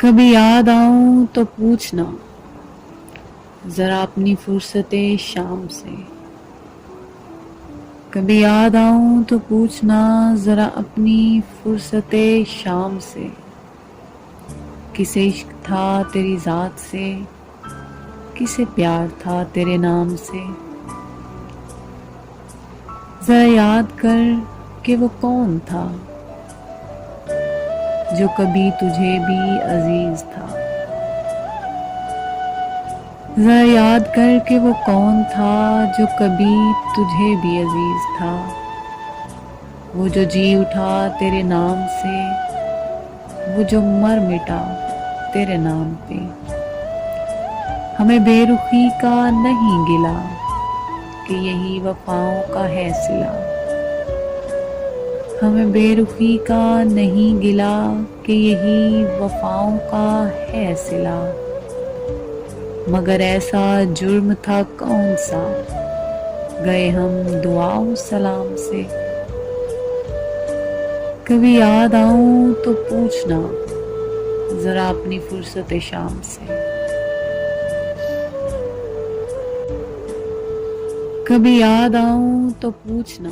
کبھی یاد آؤں تو پوچھنا ذرا اپنی فرصت شام سے. کبھی یاد آؤں تو پوچھنا ذرا اپنی فرصت شام سے. کسے عشق تھا تیری ذات سے، کسے پیار تھا تیرے نام سے. ذرا یاد کر کہ وہ کون تھا جو کبھی تجھے بھی عزیز تھا. ذرا یاد کر کہ وہ کون تھا جو کبھی تجھے بھی عزیز تھا. وہ جو جی اٹھا تیرے نام سے، وہ جو مر مٹا تیرے نام پہ. ہمیں بے رخی کا نہیں گلا کہ یہی وفاؤں کا ہے صلہ. ہمیں بے رخی کا نہیں گلا کہ یہی وفاؤں کا ہے صلہ. مگر ایسا جرم تھا کون سا گئے ہم دعا و سلام سے. کبھی یاد آؤں تو پوچھنا ذرا اپنی فرصت شام سے. کبھی یاد آؤں تو پوچھنا